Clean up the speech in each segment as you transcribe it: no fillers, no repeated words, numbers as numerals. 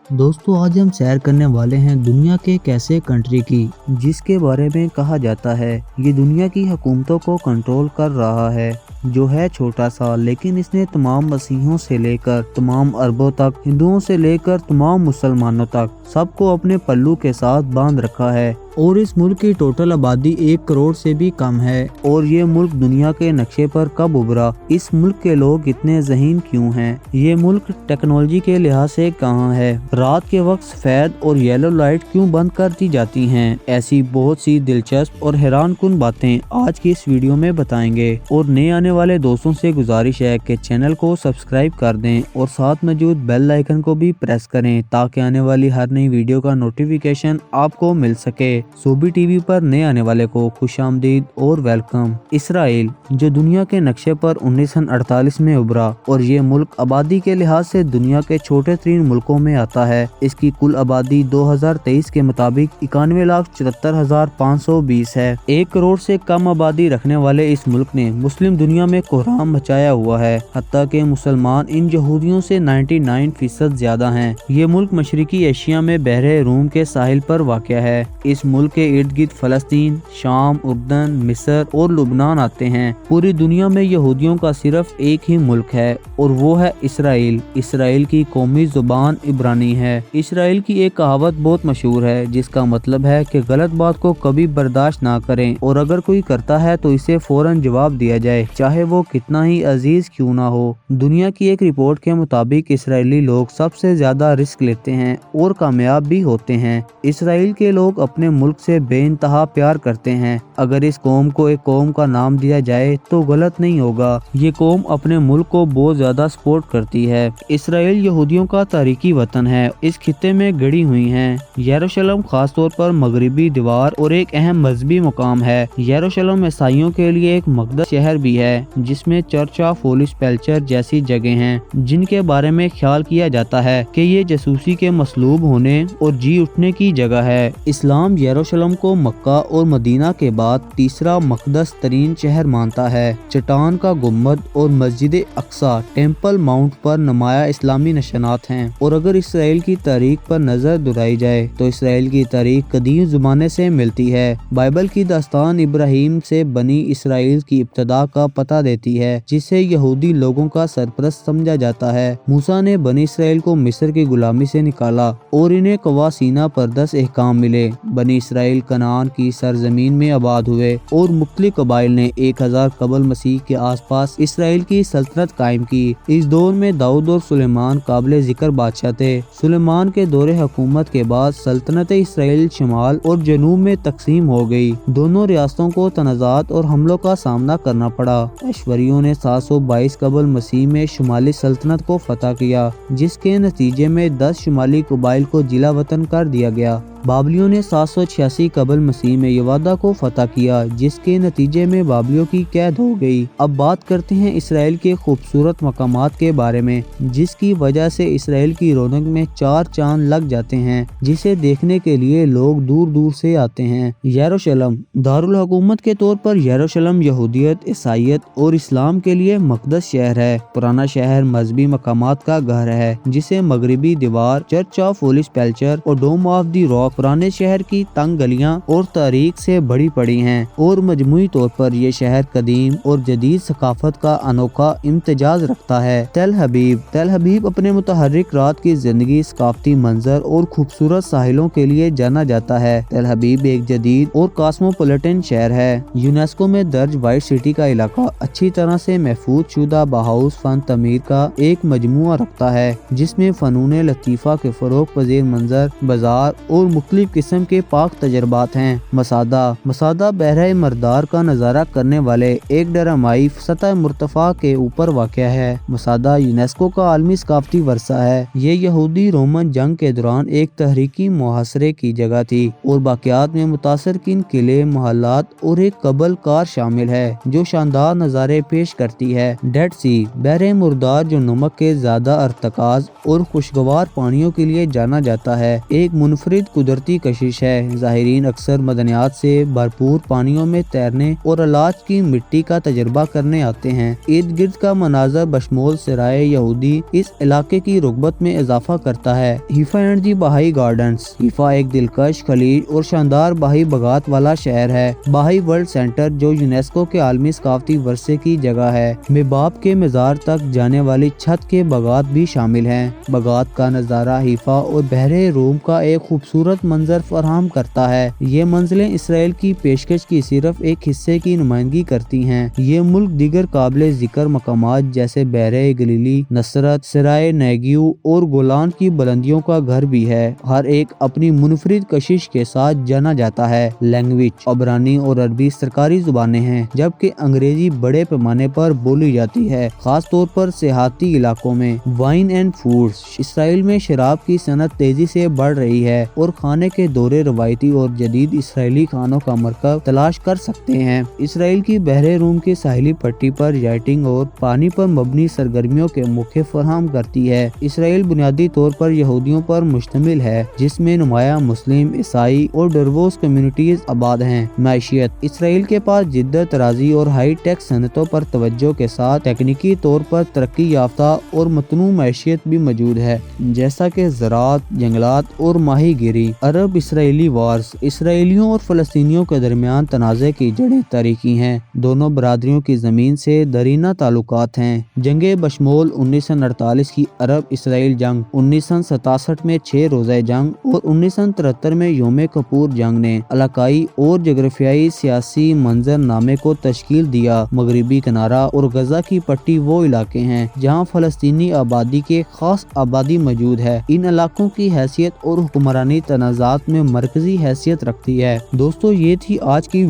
दोस्तों आज हम सैर करने वाले हैं दुनिया के एक ऐसे कंट्री की जिसके बारे में कहा जाता है ये दुनिया की हुकूमतों को कंट्रोल कर रहा है, जो है छोटा सा, लेकिन इसने तमाम मसीहों से लेकर तमाम अरबों तक, हिंदुओं से लेकर तमाम मुसलमानों तक सबको अपने पल्लू के साथ बांध रखा है। और इस मुल्क की टोटल आबादी 1 करोड़ से भी कम है। और ये मुल्क दुनिया के नक्शे पर कब उभरा, इस मुल्क के लोग इतने ज़हीन क्यों हैं, ये मुल्क टेक्नोलॉजी के लिहाज से कहाँ है, रात के वक्त सफेद और येलो लाइट क्यों बंद कर दी जाती हैं, ऐसी बहुत सी दिलचस्प और हैरान कुन बातें आज की इस वीडियो में बताएंगे। और नए आने वाले दोस्तों से गुजारिश है कि चैनल को सब्सक्राइब कर दें और साथ मौजूद बेल आइकन को भी प्रेस करें ताकि आने वाली हर नई वीडियो का नोटिफिकेशन आपको मिल सके। सोबी टीवी पर नए आने वाले को खुशामदीद और वेलकम। इसराइल जो दुनिया के नक्शे पर 1948 में उभरा और ये मुल्क आबादी के लिहाज से दुनिया के छोटे तरीन मुल्कों में आता है। इसकी कुल आबादी 2023 के मुताबिक 91,74,520 है। 1 करोड़ से कम आबादी रखने वाले इस मुल्क ने मुस्लिम दुनिया में कोहराम मचाया हुआ है, हत्ता के मुसलमान इन यहूदियों से 99% ज्यादा हैं। ये मुल्क मशरिकी एशिया में बहरे रूम के साहिल पर वाक़या है। इस मुल्क के इर्द गिर्द फलस्तीन, शाम, उर्दन, मिस्र और लुबनान आते हैं। पूरी दुनिया में यहूदियों का सिर्फ एक ही मुल्क है और वो है इसराइल। इसराइल की कौमी जुबान इब्रानी है। इसराइल की एक कहावत बहुत मशहूर है जिसका मतलब है कि गलत बात को कभी बर्दाश्त ना करें और अगर कोई करता है तो इसे फौरन जवाब दिया जाए, चाहे वो कितना ही अजीज क्यों ना हो। दुनिया की एक रिपोर्ट के मुताबिक इसराइली लोग सबसे ज्यादा रिस्क लेते हैं और कामयाब भी होते हैं। इसराइल के लोग अपने मुल्क से बेइंतहा प्यार करते हैं। अगर इस कौम को एक कौम का नाम दिया जाए तो गलत नहीं होगा। ये कौम अपने मुल्क को बहुत ज्यादा सपोर्ट करती है। इसराइल यहूदियों का तारीखी वतन है। इस खित्ते में गड़ी हुई हैं यरूशलेम, खास तौर पर मगरिबी दीवार और एक अहम मजहबी मुकाम है। यरूशलेम ईसाइयों के लिए एक मकदस शहर भी है जिसमें चर्च ऑफ होली सेपल्चर जैसी जगह हैं जिनके बारे में ख्याल किया जाता है कि ये जासूसी के मसलूब होने और जी उठने की जगह है। इस्लाम यरूशलेम को मक्का और मदीना के बाद तीसरा मकदस तरीन शहर मानता है। चट्टान का गुम्बद और मस्जिद अक्सा टेम्पल माउंट पर नुमाया इस्लामी निशानात हैं। और अगर इसराइल की तारीख पर नजर दुराई जाए तो इसराइल की तारीख कदीम ज़माने से मिलती है। बाइबल की दास्तान इब्राहिम से बनी इसराइल की इब्तदा का पता देती है जिसे यहूदी लोगों का सरपरस्त समझा जाता है। मूसा ने बनी इसराइल को मिस्र की गुलामी से निकाला और इन्हें कवा सीना पर 10 अहकाम मिले। बनी इसराइल कनान की सरजमीन में आबाद हुए और मुख्तलिफ कबाइल ने 1000 कबल मसीह के आसपास इसराइल की सल्तनत कायम की। इस दौर में दाऊद और सुलेमान काबिल जिक्र बादशाह थे। सुलेमान के दौरे हुकूमत के बाद सल्तनत इसराइल शमाल और जनूब में तकसीम हो गई। दोनों रियासतों को तनाज़ात और हमलों का सामना करना पड़ा। ऐश्वरियों ने 722 कबल मसीह में शुमाली सल्तनत को फतह किया जिसके नतीजे में 10 शुमाली कबाइल को जिला वतन कर दिया गया। बाबलियों ने 786 कबल मसीह में यवादा को फतह किया जिसके नतीजे में बाबलियों की कैद हो गई। अब बात करते हैं इसराइल के खूबसूरत मकामात के बारे में जिसकी वजह से इसराइल की रौनक में 4 चांद लग जाते हैं, जिसे देखने के लिए लोग दूर दूर से आते हैं। यरूशलेम दारुल हुकूमत के तौर पर यरूशलेम यहूदियत, ईसाईयत और इस्लाम के लिए मकदस शहर है। पुराना शहर मजहबी मकामात का घर है जिसे मगरिबी दीवार, चर्च ऑफ होली सेपल्चर और डोम ऑफ द रॉक पुराने शहर की तंग गलियां और तारीख से बड़ी पड़ी हैं। और मजमूई तौर पर ये शहर कदीम और जदीद सकाफत का अनोखा इम्तिजाज रखता है। तेल हबीब अपने मुतहर्रिक रात की जिंदगी, सकाफती मंजर और खूबसूरत साहिलों के लिए जाना जाता है। तेल हबीब एक जदीद और कॉस्मोपॉलिटन शहर है। यूनेस्को में दर्ज वाइट सिटी का इलाका अच्छी तरह से महफूज शुदा बहाउस फन तमीर का एक मजमुआ रखता है जिसमें फनून लतीफा के फरोग पजीर मंजर, बाजार और मुख्तलिफ किस्म के पाक तजर्बात हैं। मसादा बहरा मरदार का नज़ारा करने वाले एक डरामाई सतह मुर्तफा के ऊपर वाक़या है। मसादा यूनेस्को का आलमी सकाफती वर्सा है। ये यहूदी रोमन जंग के दौरान एक तहरीकी मुहासरे की जगह थी और बाक़ियात में मुतासर किन किले, महलात और एक कबल कार शामिल है जो शानदार नज़ारे पेश करती है। डेड सी बहरे मुर्दार जो नमक के ज़्यादा अर्तकाज और खुशगवार पानियों के लिए जाना जाता है, एक मुनफरिद قدرتی کشش ہے۔ زائرین اکثر معدنیات سے بھرپور پانیوں میں تیرنے اور علاج کی مٹی کا تجربہ کرنے آتے ہیں۔ ارد گرد کا مناظر بشمول سرائے یہودی اس علاقے کی رغبت میں اضافہ کرتا ہے۔ حیفا اینڈ دی بہائی گارڈنز۔ حیفا ایک دلکش، خلیج اور شاندار بہائی باغات والا شہر ہے۔ بہائی ورلڈ سینٹر جو یونیسکو کے عالمی ثقافتی ورثے کی جگہ ہے، میں باپ کے مزار تک جانے والی چھت کے باغات بھی شامل ہیں۔ باغات کا نظارہ حیفا اور بحر روم کا ایک خوبصورت منظر فراہم کرتا ہے۔ یہ منزلیں اسرائیل کی پیشکش کی صرف ایک حصے کی نمائندگی کرتی ہیں۔ یہ ملک دیگر قابل ذکر مقامات جیسے بحر گلیلی، نصرت، سرائے نیگیو اور گولان کی بلندیوں کا گھر بھی ہے۔ ہر ایک اپنی منفرد کشش کے ساتھ جانا جاتا ہے۔ لینگویج، عبرانی اور عربی سرکاری زبانیں ہیں، جبکہ انگریزی بڑے پیمانے پر بولی جاتی ہے، خاص طور پر سیاحتی علاقوں میں۔ وائن اینڈ فوڈز۔ اسرائیل میں شراب کی صنعت تیزی سے بڑھ رہی ہے اور کھانے کے دورے روایتی اور جدید اسرائیلی کھانوں کا مرکب تلاش کر سکتے ہیں۔ اسرائیل کی بحر روم کی ساحلی پٹی پر یائٹنگ اور پانی پر مبنی سرگرمیوں کے موقع فراہم کرتی ہے۔ اسرائیل بنیادی طور پر یہودیوں پر مشتمل ہے، جس میں نمایاں مسلم، عیسائی اور ڈروز کمیونٹیز آباد ہیں۔ معیشت۔ اسرائیل کے پاس جدت طرازی اور ہائی ٹیک صنعتوں پر توجہ کے ساتھ تکنیکی طور پر ترقی یافتہ اور متنوع معیشت بھی موجود ہے، جیسا کہ زراعت، جنگلات اور ماہی گیری۔ عرب اسرائیلی وارز۔ اسرائیلیوں اور فلسطینیوں کے درمیان تنازع کی جڑیں تاریخی ہیں۔ دونوں برادریوں کی زمین سے دیرینہ تعلقات ہیں۔ جنگیں بشمول 1948 کی عرب اسرائیل جنگ، 1967 میں 6 روزہ جنگ اور 1973 میں یوم کپور جنگ نے علاقائی اور جغرافیائی سیاسی منظر نامے کو تشکیل دیا۔ مغربی کنارہ اور غزہ کی پٹی وہ علاقے ہیں جہاں فلسطینی آبادی کے خاص آبادی موجود ہے۔ ان علاقوں کی حیثیت اور حکمرانی تنازعات میں مرکزی حیثیت رکھتی ہے۔ دوستو، یہ تھی آج کی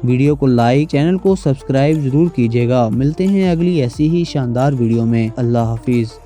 ویڈیو کو لائک، چینل کو سبسکرائب ضرور کیجیے گا۔ ملتے ہیں اگلی ایسی ہی شاندار ویڈیو میں۔ اللہ حافظ۔